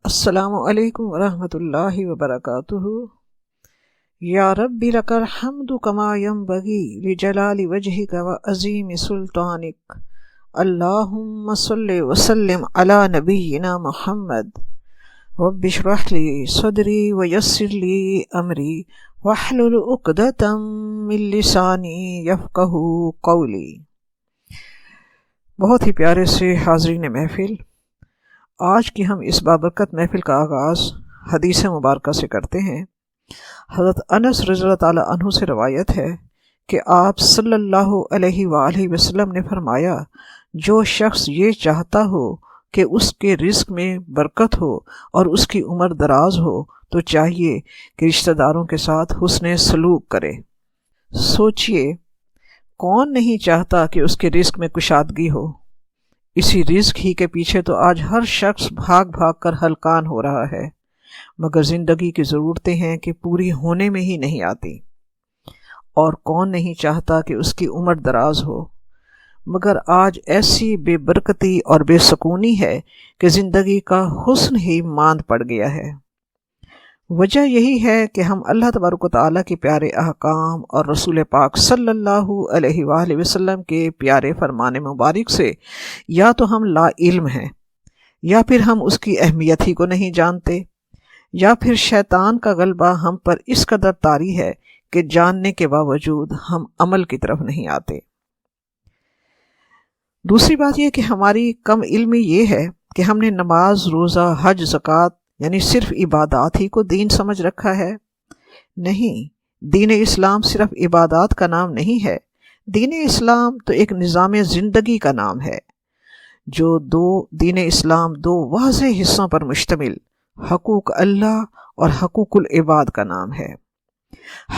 السلام علیکم ورحمۃ اللہ وبرکاتہ۔ یا رب لک الحمد کما ینبغی لجلال وجہک وعظیم سلطانک، اللہم صلی وسلم علی نبینا محمد۔ رب اشرح لی صدری ویسر لی امری واحلل عقدۃ من لسانی یفقہوا قولی۔ بہت ہی پیارے سے حاضرین محفل، آج کی ہم اس بابرکت محفل کا آغاز حدیث مبارکہ سے کرتے ہیں۔ حضرت انس رضی اللہ تعالیٰ عنہ سے روایت ہے کہ آپ صلی اللہ علیہ وآلہ وسلم نے فرمایا، جو شخص یہ چاہتا ہو کہ اس کے رزق میں برکت ہو اور اس کی عمر دراز ہو تو چاہیے کہ رشتہ داروں کے ساتھ حسن سلوک کرے۔ سوچئے، کون نہیں چاہتا کہ اس کے رزق میں کشادگی ہو؟ اسی رزق ہی کے پیچھے تو آج ہر شخص بھاگ بھاگ کر ہلکان ہو رہا ہے، مگر زندگی کی ضرورتیں ہیں کہ پوری ہونے میں ہی نہیں آتی۔ اور کون نہیں چاہتا کہ اس کی عمر دراز ہو، مگر آج ایسی بے برکتی اور بے سکونی ہے کہ زندگی کا حسن ہی ماند پڑ گیا ہے۔ وجہ یہی ہے کہ ہم اللہ تبارک و تعالیٰ کے پیارے احکام اور رسول پاک صلی اللہ علیہ وآلہ وسلم کے پیارے فرمان مبارک سے یا تو ہم لا علم ہیں، یا پھر ہم اس کی اہمیت ہی کو نہیں جانتے، یا پھر شیطان کا غلبہ ہم پر اس قدر طاری ہے کہ جاننے کے باوجود ہم عمل کی طرف نہیں آتے۔ دوسری بات یہ کہ ہماری کم علمی یہ ہے کہ ہم نے نماز، روزہ، حج، زکوٰۃ یعنی صرف عبادات ہی کو دین سمجھ رکھا ہے۔ نہیں، دین اسلام صرف عبادات کا نام نہیں ہے۔ دین اسلام تو ایک نظام زندگی کا نام ہے۔ دین اسلام دو واضح حصوں پر مشتمل حقوق اللہ اور حقوق العباد کا نام ہے۔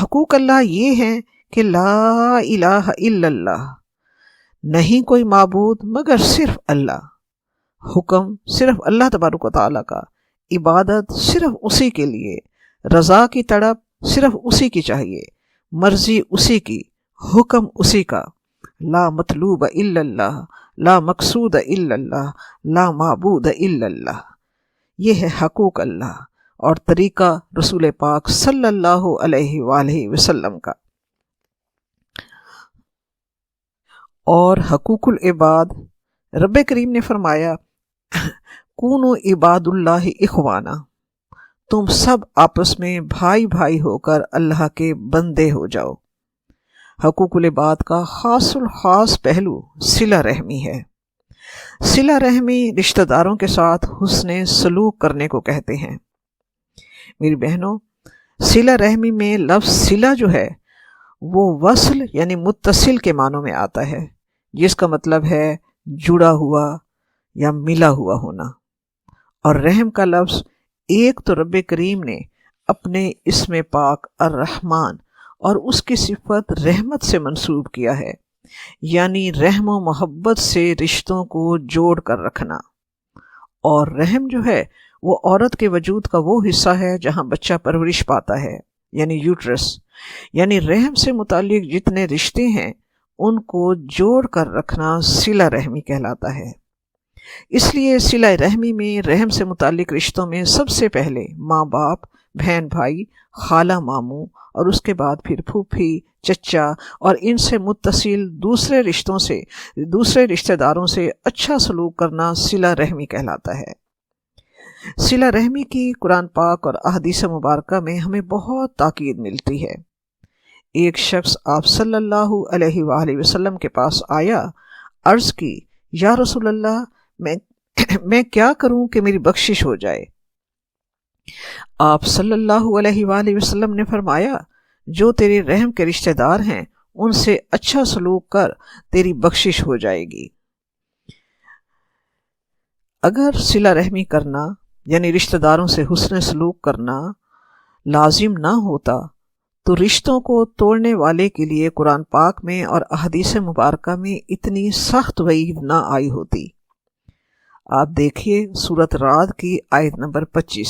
حقوق اللہ یہ ہیں کہ لا الہ الا اللہ، نہیں کوئی معبود مگر صرف اللہ، حکم صرف اللہ تبارک و تعالیٰ کا، عبادت صرف اسی کے لیے، رضا کی تڑپ صرف اسی کی چاہیے، مرضی اسی کی، حکم اسی کا، لا مطلوب الا اللہ، لا مقصود الا اللہ، لا معبود الا اللہ۔ یہ ہے حقوق اللہ اور طریقہ رسول پاک صلی اللہ علیہ وآلہ وسلم کا۔ اور حقوق العباد، رب کریم نے فرمایا، کونوا عباد اللہ اخوانا، تم سب آپس میں بھائی بھائی ہو کر اللہ کے بندے ہو جاؤ۔ حقوق العباد کا خاص الخاص پہلو صلہ رحمی ہے۔ صلہ رحمی رشتہ داروں کے ساتھ حسن سلوک کرنے کو کہتے ہیں۔ میری بہنوں، صلہ رحمی میں لفظ صلہ جو ہے وہ وصل یعنی متصل کے معنوں میں آتا ہے، جس کا مطلب ہے جڑا ہوا یا ملا ہوا ہونا۔ اور رحم کا لفظ ایک تو رب کریم نے اپنے اسم پاک الرحمن اور اس کی صفت رحمت سے منسوب کیا ہے، یعنی رحم و محبت سے رشتوں کو جوڑ کر رکھنا۔ اور رحم جو ہے وہ عورت کے وجود کا وہ حصہ ہے جہاں بچہ پرورش پاتا ہے، یعنی یوٹرس، یعنی رحم سے متعلق جتنے رشتے ہیں ان کو جوڑ کر رکھنا صلہ رحمی کہلاتا ہے۔ اس لیے صلہ رحمی میں رحم سے متعلق رشتوں میں سب سے پہلے ماں باپ، بہن بھائی، خالہ ماموں، اور اس کے بعد پھر پھوپھی، چچا اور ان سے متصل دوسرے رشتہ داروں سے اچھا سلوک کرنا صلہ رحمی کہلاتا ہے۔ صلہ رحمی کی قرآن پاک اور احادیث مبارکہ میں ہمیں بہت تاکید ملتی ہے۔ ایک شخص آپ صلی اللہ علیہ وآلہ وسلم کے پاس آیا، عرض کی، یا رسول اللہ، میں کیا کروں کہ میری بخشش ہو جائے؟ آپ صلی اللہ علیہ وآلہ وسلم نے فرمایا، جو تیرے رحم کے رشتہ دار ہیں ان سے اچھا سلوک کر، تیری بخشش ہو جائے گی۔ اگر صلہ رحمی کرنا یعنی رشتہ داروں سے حسن سلوک کرنا لازم نہ ہوتا تو رشتوں کو توڑنے والے کے لیے قرآن پاک میں اور احادیث مبارکہ میں اتنی سخت وعید نہ آئی ہوتی۔ آپ دیکھیے سورۃ رعد کی آیت نمبر 25،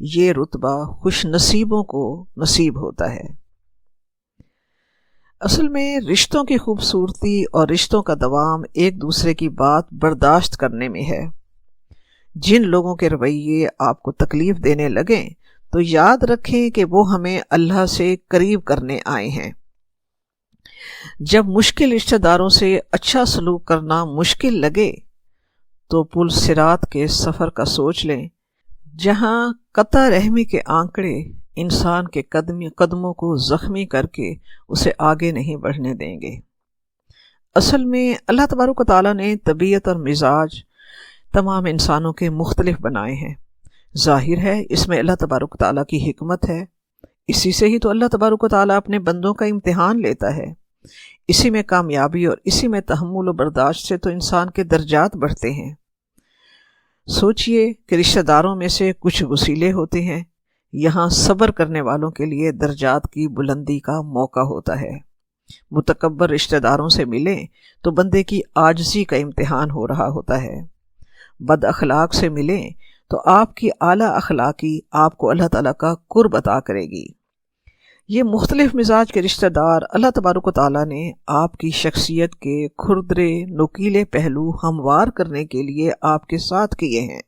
یہ رتبہ خوش نصیبوں کو نصیب ہوتا ہے۔ اصل میں رشتوں کی خوبصورتی اور رشتوں کا دوام ایک دوسرے کی بات برداشت کرنے میں ہے۔ جن لوگوں کے رویے آپ کو تکلیف دینے لگیں تو یاد رکھیں کہ وہ ہمیں اللہ سے قریب کرنے آئے ہیں۔ جب مشکل رشتہ داروں سے اچھا سلوک کرنا مشکل لگے تو پل صراط کے سفر کا سوچ لیں، جہاں قطع رحمی کے آنکڑے انسان کے قدموں کو زخمی کر کے اسے آگے نہیں بڑھنے دیں گے۔ اصل میں اللہ تبارک و تعالیٰ نے طبیعت اور مزاج تمام انسانوں کے مختلف بنائے ہیں۔ ظاہر ہے اس میں اللہ تبارک و تعالیٰ کی حکمت ہے۔ اسی سے ہی تو اللہ تبارک و تعالیٰ اپنے بندوں کا امتحان لیتا ہے۔ اسی میں کامیابی اور اسی میں تحمل و برداشت سے تو انسان کے درجات بڑھتے ہیں۔ سوچئے کہ رشتہ داروں میں سے کچھ وسیلے ہوتے ہیں، یہاں صبر کرنے والوں کے لیے درجات کی بلندی کا موقع ہوتا ہے۔ متکبر رشتہ داروں سے ملیں تو بندے کی عاجزی کا امتحان ہو رہا ہوتا ہے۔ بد اخلاق سے ملیں تو آپ کی اعلیٰ اخلاقی آپ کو اللہ تعالیٰ کا قرب عطا کرے گی۔ یہ مختلف مزاج کے رشتہ دار اللہ تبارک و تعالیٰ نے آپ کی شخصیت کے کھردرے نکیلے پہلو ہموار کرنے کے لیے آپ کے ساتھ کیے ہیں۔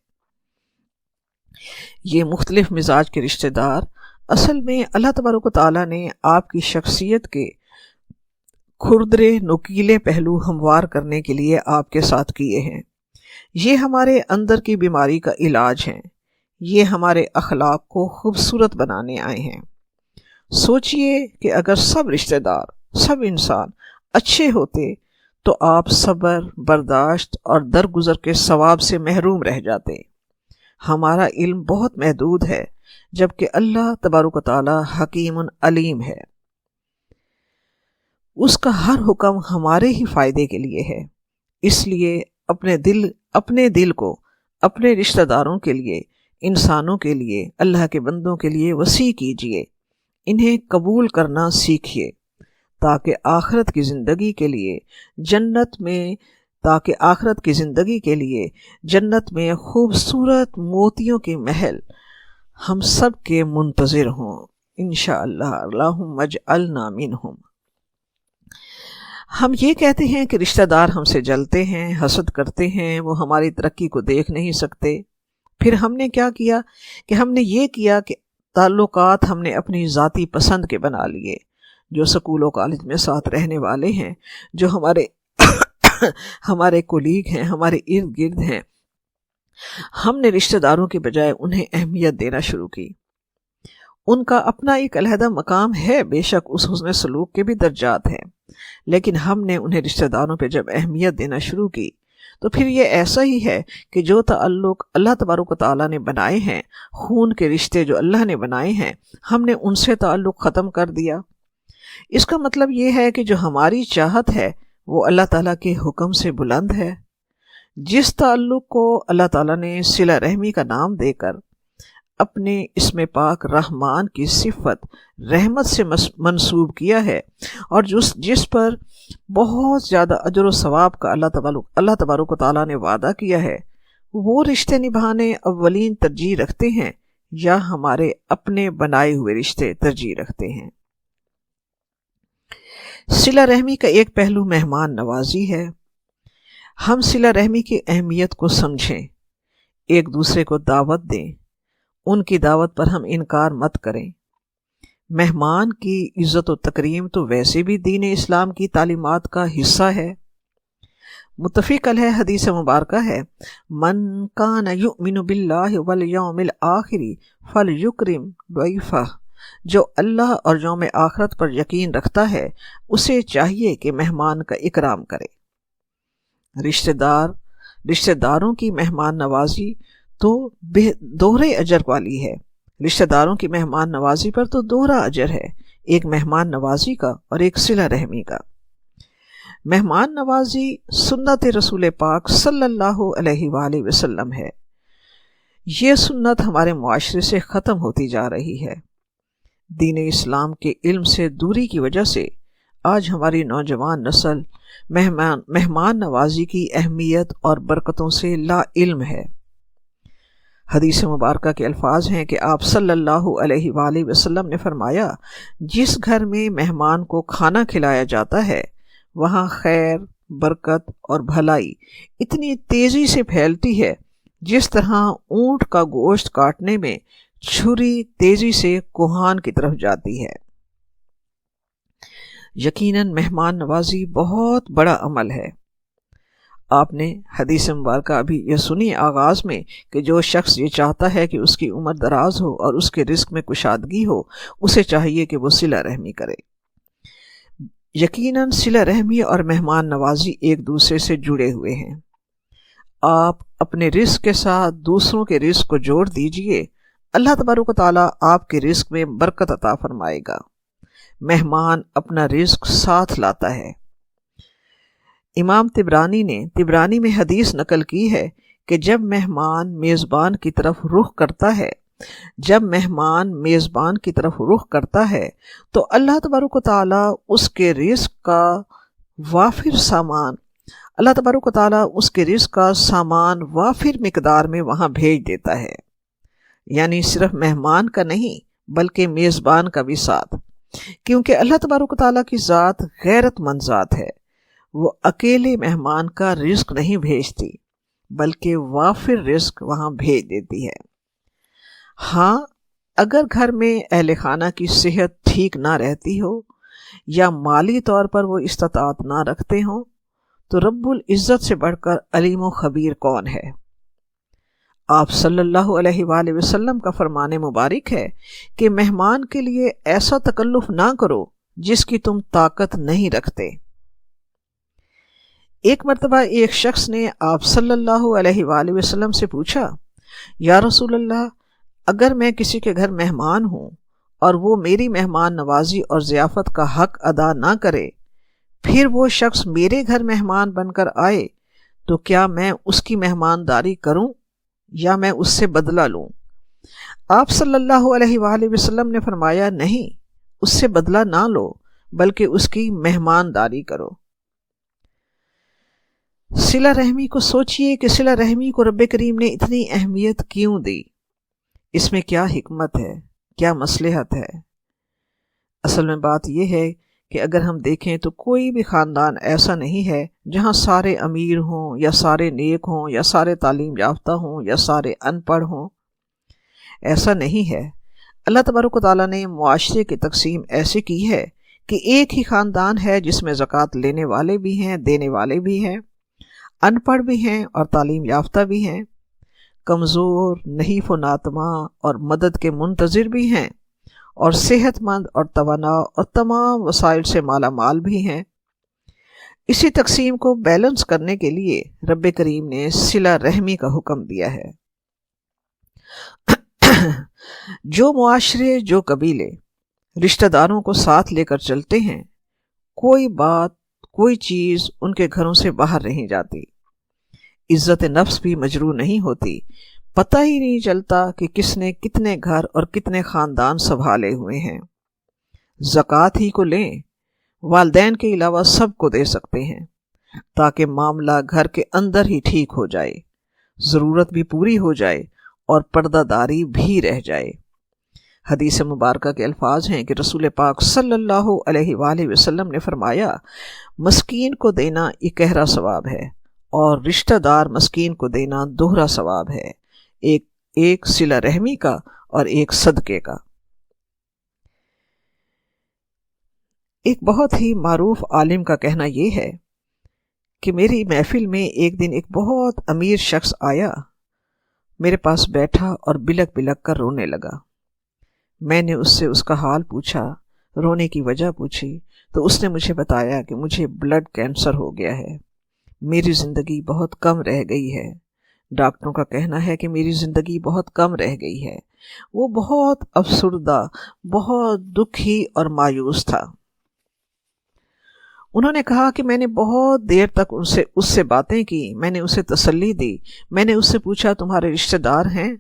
یہ مختلف مزاج کے رشتہ دار اصل میں اللہ تبارک و تعالیٰ نے آپ کی شخصیت کے کھردرے نکیلے پہلو ہموار کرنے کے لیے آپ کے ساتھ کیے ہیں۔ یہ ہمارے اندر کی بیماری کا علاج ہیں۔ یہ ہمارے اخلاق کو خوبصورت بنانے آئے ہیں۔ سوچئے کہ اگر سب رشتہ دار، سب انسان اچھے ہوتے تو آپ صبر، برداشت اور درگزر کے ثواب سے محروم رہ جاتے۔ ہمارا علم بہت محدود ہے، جبکہ اللہ تبارک و تعالی حکیم علیم ہے۔ اس کا ہر حکم ہمارے ہی فائدے کے لیے ہے۔ اس لیے اپنے دل کو اپنے رشتہ داروں کے لیے، انسانوں کے لیے، اللہ کے بندوں کے لیے وسیع کیجیے، انہیں قبول کرنا سیکھیے، تاکہ آخرت کی زندگی کے لیے جنت میں خوبصورت موتیوں کے محل ہم سب کے منتظر ہوں انشاءاللہ۔ اللہم اجعلنا منہم۔ ہم یہ کہتے ہیں کہ رشتہ دار ہم سے جلتے ہیں، حسد کرتے ہیں، وہ ہماری ترقی کو دیکھ نہیں سکتے۔ پھر ہم نے کیا کیا کہ ہم نے یہ کیا کہ تعلقات ہم نے اپنی ذاتی پسند کے بنا لیے۔ جو سکول و کالج میں ساتھ رہنے والے ہیں، جو ہمارے کولیگ ہیں، ہمارے ارد گرد ہیں، ہم نے رشتہ داروں کے بجائے انہیں اہمیت دینا شروع کی۔ ان کا اپنا ایک علیحدہ مقام ہے، بے شک اس حسن سلوک کے بھی درجات ہیں، لیکن ہم نے انہیں رشتہ داروں پہ جب اہمیت دینا شروع کی تو پھر یہ ایسا ہی ہے کہ جو تعلق اللہ تبارک و تعالیٰ نے بنائے ہیں، خون کے رشتے جو اللہ نے بنائے ہیں، ہم نے ان سے تعلق ختم کر دیا۔ اس کا مطلب یہ ہے کہ جو ہماری چاہت ہے وہ اللہ تعالیٰ کے حکم سے بلند ہے۔ جس تعلق کو اللہ تعالیٰ نے صلہ رحمی کا نام دے کر اپنے اسم پاک رحمان کی صفت رحمت سے منسوب کیا ہے، اور جس پر بہت زیادہ اجر و ثواب کا اللہ تبارک و تعالیٰ نے وعدہ کیا ہے، وہ رشتے نبھانے اولین ترجیح رکھتے ہیں یا ہمارے اپنے بنائے ہوئے رشتے ترجیح رکھتے ہیں؟ صلہ رحمی کا ایک پہلو مہمان نوازی ہے۔ ہم صلہ رحمی کی اہمیت کو سمجھیں، ایک دوسرے کو دعوت دیں، ان کی دعوت پر ہم انکار مت کریں۔ مہمان کی عزت و تکریم تو ویسے بھی دین اسلام کی تعلیمات کا حصہ ہے۔ متفق علیہ حدیث مبارکہ ہے، من کان یؤمن باللہ والیوم الآخر فلیکرم ضیفہ۔ جو اللہ اور یوم آخرت پر یقین رکھتا ہے اسے چاہیے کہ مہمان کا اکرام کرے۔ رشتہ داروں کی مہمان نوازی تو دوہرے اجر والی ہے۔ رشتہ داروں کی مہمان نوازی پر تو دوہرا اجر ہے، ایک مہمان نوازی کا اور ایک صلہ رحمی کا۔ مہمان نوازی سنت رسول پاک صلی اللہ علیہ وآلہ وسلم ہے۔ یہ سنت ہمارے معاشرے سے ختم ہوتی جا رہی ہے۔ دین اسلام کے علم سے دوری کی وجہ سے آج ہماری نوجوان نسل مہمان نوازی کی اہمیت اور برکتوں سے لا علم ہے۔ حدیث مبارکہ کے الفاظ ہیں کہ آپ صلی اللہ علیہ وآلہ وسلم نے فرمایا، جس گھر میں مہمان کو کھانا کھلایا جاتا ہے وہاں خیر، برکت اور بھلائی اتنی تیزی سے پھیلتی ہے جس طرح اونٹ کا گوشت کاٹنے میں چھری تیزی سے کوہان کی طرف جاتی ہے۔ یقیناً مہمان نوازی بہت بڑا عمل ہے۔ آپ نے حدیث مبارکہ ابھی یہ سنی آغاز میں کہ جو شخص یہ چاہتا ہے کہ اس کی عمر دراز ہو اور اس کے رزق میں کشادگی ہو، اسے چاہیے کہ وہ صلہ رحمی کرے۔ یقیناً صلہ رحمی اور مہمان نوازی ایک دوسرے سے جڑے ہوئے ہیں۔ آپ اپنے رزق کے ساتھ دوسروں کے رزق کو جوڑ دیجئے، اللہ تبارک و تعالیٰ آپ کے رزق میں برکت عطا فرمائے گا۔ مہمان اپنا رزق ساتھ لاتا ہے۔ امام طبرانی میں حدیث نقل کی ہے کہ جب مہمان میزبان کی طرف رخ کرتا ہے تو اللہ تبارک و تعالیٰ اس کے رزق کا سامان وافر مقدار میں وہاں بھیج دیتا ہے، یعنی صرف مہمان کا نہیں بلکہ میزبان کا بھی ساتھ، کیونکہ اللہ تبارک و تعالیٰ کی ذات غیرت مند ذات ہے۔ وہ اکیلے مہمان کا رزق نہیں بھیجتی بلکہ وافر رزق وہاں بھیج دیتی ہے۔ ہاں، اگر گھر میں اہل خانہ کی صحت ٹھیک نہ رہتی ہو یا مالی طور پر وہ استطاعت نہ رکھتے ہوں تو رب العزت سے بڑھ کر علیم و خبیر کون ہے؟ آپ صلی اللہ علیہ وآلہ وسلم کا فرمان مبارک ہے کہ مہمان کے لیے ایسا تکلف نہ کرو جس کی تم طاقت نہیں رکھتے۔ ایک مرتبہ ایک شخص نے آپ صلی اللہ علیہ وآلہ وسلم سے پوچھا، یا رسول اللہ، اگر میں کسی کے گھر مہمان ہوں اور وہ میری مہمان نوازی اور ضیافت کا حق ادا نہ کرے، پھر وہ شخص میرے گھر مہمان بن کر آئے تو کیا میں اس کی مہمانداری کروں یا میں اس سے بدلہ لوں؟ آپ صلی اللہ علیہ وآلہ وسلم نے فرمایا، نہیں، اس سے بدلہ نہ لو بلکہ اس کی مہمانداری کرو۔ صلہ رحمی کو سوچئے کہ صلہ رحمی کو رب کریم نے اتنی اہمیت کیوں دی؟ اس میں کیا حکمت ہے، کیا مصلحت ہے؟ اصل میں بات یہ ہے کہ اگر ہم دیکھیں تو کوئی بھی خاندان ایسا نہیں ہے جہاں سارے امیر ہوں یا سارے نیک ہوں یا سارے تعلیم یافتہ ہوں یا سارے ان پڑھ ہوں۔ ایسا نہیں ہے۔ اللہ تبارک و تعالیٰ نے معاشرے کی تقسیم ایسی کی ہے کہ ایک ہی خاندان ہے جس میں زکوٰۃ لینے والے بھی ہیں، دینے والے بھی ہیں، ان پڑھ بھی ہیں اور تعلیم یافتہ بھی ہیں، کمزور، نحیف و ناتواں اور مدد کے منتظر بھی ہیں، اور صحت مند اور توانا اور تمام وسائل سے مالا مال بھی ہیں۔ اسی تقسیم کو بیلنس کرنے کے لیے رب کریم نے صلہ رحمی کا حکم دیا ہے۔ جو معاشرے، جو قبیلے رشتہ داروں کو ساتھ لے کر چلتے ہیں، کوئی بات، کوئی چیز ان کے گھروں سے باہر نہیں جاتی، عزت نفس بھی مجروح نہیں ہوتی، پتہ ہی نہیں چلتا کہ کس نے کتنے گھر اور کتنے خاندان سنبھالے ہوئے ہیں۔ زکوٰۃ ہی کو لیں، والدین کے علاوہ سب کو دے سکتے ہیں تاکہ معاملہ گھر کے اندر ہی ٹھیک ہو جائے، ضرورت بھی پوری ہو جائے اور پردہ داری بھی رہ جائے۔ حدیث مبارکہ کے الفاظ ہیں کہ رسول پاک صلی اللہ علیہ وآلہ وسلم نے فرمایا، مسکین کو دینا اکہرا ثواب ہے اور رشتہ دار مسکین کو دینا دوہرا ثواب ہے، ایک صلہ رحمی کا اور ایک صدقے کا۔ ایک بہت ہی معروف عالم کا کہنا یہ ہے کہ میری محفل میں ایک دن ایک بہت امیر شخص آیا، میرے پاس بیٹھا اور بلک بلک کر رونے لگا۔ میں نے اس سے اس کا حال پوچھا، رونے کی وجہ پوچھی تو اس نے مجھے بتایا کہ مجھے بلڈ کینسر ہو گیا ہے، میری زندگی بہت کم رہ گئی ہے، ڈاکٹروں کا کہنا ہے کہ میری زندگی بہت کم رہ گئی ہے۔ وہ بہت افسردہ، بہت دکھی اور مایوس تھا۔ انہوں نے کہا کہ میں نے بہت دیر تک اس سے باتیں کی، میں نے اسے تسلی دی، میں نے اس سے پوچھا تمہارے رشتہ دار ہیں؟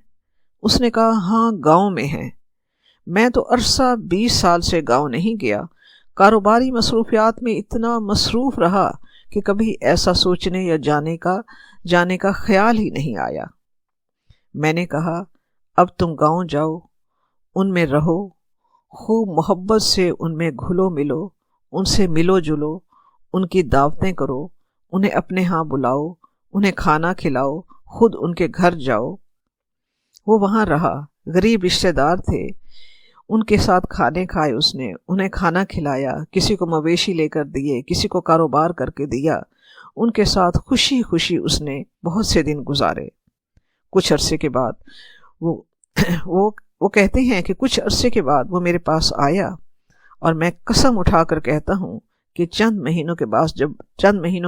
اس نے کہا ہاں، گاؤں میں ہیں۔ میں تو عرصہ 20 سال سے گاؤں نہیں گیا، کاروباری مصروفیات میں اتنا مصروف رہا کہ کبھی ایسا سوچنے یا جانے کا خیال ہی نہیں آیا۔ میں نے کہا اب تم گاؤں جاؤ، ان میں رہو، خوب محبت سے ان میں گھلو ملو، ان سے ملو جلو، ان کی دعوتیں کرو، انہیں اپنے ہاں بلاؤ، انہیں کھانا کھلاؤ، خود ان کے گھر جاؤ۔ وہ وہاں رہا، غریب رشتہ دار تھے، ان کے ساتھ کھانے کھائے، اس نے انہیں کھانا کھلایا، کسی کو مویشی لے کر دیے، کسی کو کاروبار کر کے دیا، ان کے ساتھ خوشی خوشی اس نے بہت سے دن گزارے۔ کچھ عرصے کے بعد وہ کہتے ہیں کہ کچھ عرصے کے بعد وہ میرے پاس آیا، اور میں قسم اٹھا کر کہتا ہوں کہ چند مہینوں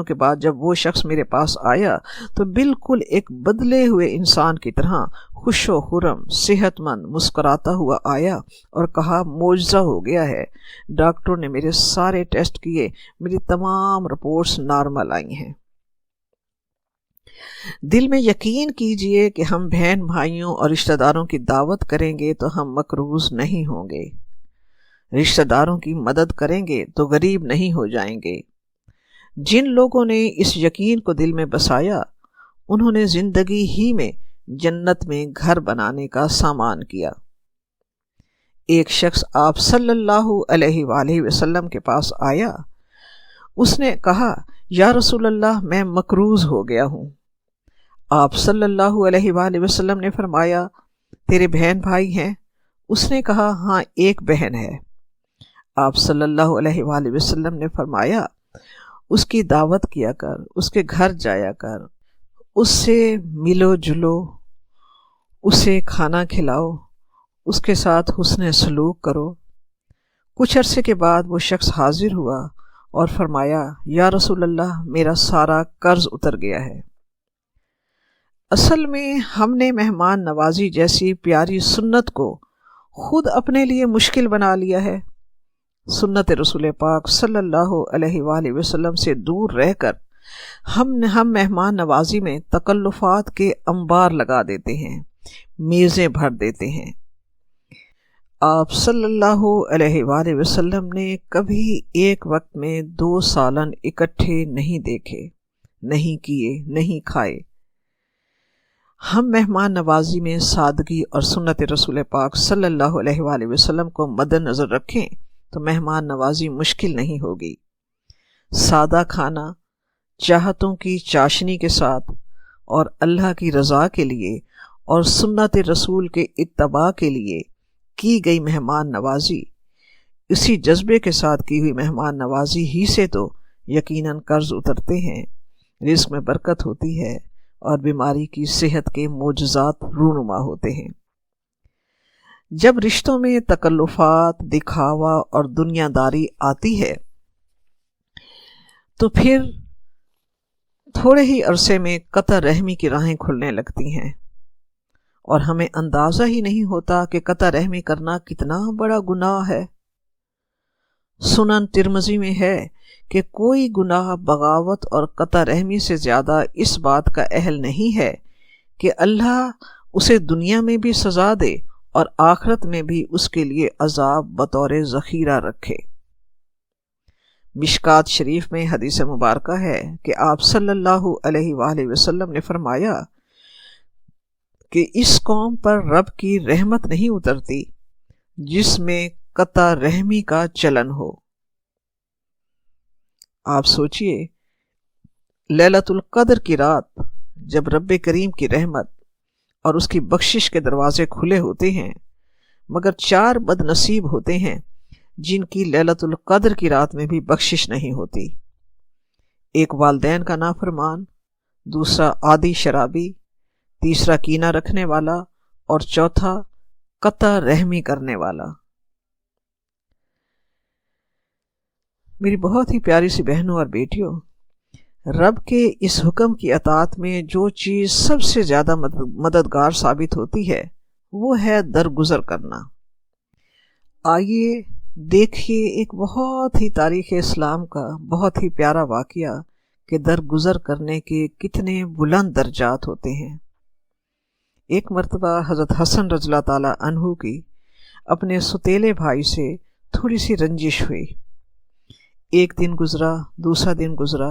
کے بعد جب وہ شخص میرے پاس آیا تو بالکل ایک بدلے ہوئے انسان کی طرح خوش و خرم، صحت مند، مسکراتا ہوا آیا اور کہا معجزہ ہو گیا ہے، ڈاکٹروں نے میرے سارے ٹیسٹ کیے، میری تمام رپورٹس نارمل آئی ہیں۔ دل میں یقین کیجئے کہ ہم بہن بھائیوں اور رشتہ داروں کی دعوت کریں گے تو ہم مقروض نہیں ہوں گے، رشتہ داروں کی مدد کریں گے تو غریب نہیں ہو جائیں گے۔ جن لوگوں نے اس یقین کو دل میں بسایا، انہوں نے زندگی ہی میں جنت میں گھر بنانے کا سامان کیا۔ ایک شخص آپ صلی اللہ علیہ وآلہ وسلم کے پاس آیا، اس نے کہا یا رسول اللہ میں مقروض ہو گیا ہوں۔ آپ صلی اللہ علیہ وآلہ وسلم نے فرمایا تیرے بہن بھائی ہیں؟ اس نے کہا ہاں ایک بہن ہے۔ آپ صلی اللہ علیہ وآلہ وسلم نے فرمایا اس کی دعوت کیا کر، اس کے گھر جایا کر، اس سے ملو جلو، اسے کھانا کھلاؤ، اس کے ساتھ حسن سلوک کرو۔ کچھ عرصے کے بعد وہ شخص حاضر ہوا اور فرمایا یا رسول اللہ میرا سارا قرض اتر گیا ہے۔ اصل میں ہم نے مہمان نوازی جیسی پیاری سنت کو خود اپنے لیے مشکل بنا لیا ہے۔ سنت رسول پاک صلی اللہ علیہ وآلہ وسلم سے دور رہ کر ہم مہمان نوازی میں تکلفات کے انبار لگا دیتے ہیں، میزیں بھر دیتے ہیں۔ آپ صلی اللہ علیہ وآلہ وسلم نے کبھی ایک وقت میں 2 سالن اکٹھے نہیں دیکھے، نہیں کیے، نہیں کھائے۔ ہم مہمان نوازی میں سادگی اور سنت رسول پاک صلی اللہ علیہ وآلہ وسلم کو مد نظر رکھیں تو مہمان نوازی مشکل نہیں ہوگی۔ سادہ کھانا، چاہتوں کی چاشنی کے ساتھ اور اللہ کی رضا کے لیے اور سنت رسول کے اتباع کے لیے کی گئی مہمان نوازی، اسی جذبے کے ساتھ کی ہوئی مہمان نوازی ہی سے تو یقیناً قرض اترتے ہیں، رزق میں برکت ہوتی ہے اور بیماری کی صحت کے معجزات رونما ہوتے ہیں۔ جب رشتوں میں تکلفات، دکھاوا اور دنیا داری آتی ہے تو پھر تھوڑے ہی عرصے میں قطع رحمی کی راہیں کھلنے لگتی ہیں، اور ہمیں اندازہ ہی نہیں ہوتا کہ قطع رحمی کرنا کتنا بڑا گناہ ہے۔ سنن ترمذی میں ہے کہ کوئی گناہ بغاوت اور قطع رحمی سے زیادہ اس بات کا اہل نہیں ہے کہ اللہ اسے دنیا میں بھی سزا دے اور آخرت میں بھی اس کے لیے عذاب بطور ذخیرہ رکھے۔ مشکات شریف میں حدیث مبارکہ ہے کہ آپ صلی اللہ علیہ وآلہ وسلم نے فرمایا کہ اس قوم پر رب کی رحمت نہیں اترتی جس میں قطع رحمی کا چلن ہو۔ آپ سوچئے لیلۃ القدر کی رات جب رب کریم کی رحمت اور اس کی بخشش کے دروازے کھلے ہوتے ہیں، مگر 4 بد نصیب ہوتے ہیں جن کی لیلۃ القدر کی رات میں بھی بخشش نہیں ہوتی۔ ایک والدین کا نافرمان، دوسرا عادی شرابی، تیسرا کینہ رکھنے والا اور چوتھا قطع رحمی کرنے والا۔ میری بہت ہی پیاری سی بہنوں اور بیٹیوں، رب کے اس حکم کی اطاعت میں جو چیز سب سے زیادہ مددگار ثابت ہوتی ہے وہ ہے درگزر کرنا۔ آئیے دیکھیے ایک بہت ہی تاریخ اسلام کا بہت ہی پیارا واقعہ کہ درگزر کرنے کے کتنے بلند درجات ہوتے ہیں۔ ایک مرتبہ حضرت حسن رضی اللہ تعالی عنہ کی اپنے ستیلے بھائی سے تھوڑی سی رنجش ہوئی۔ ایک دن گزرا، دوسرا دن گزرا،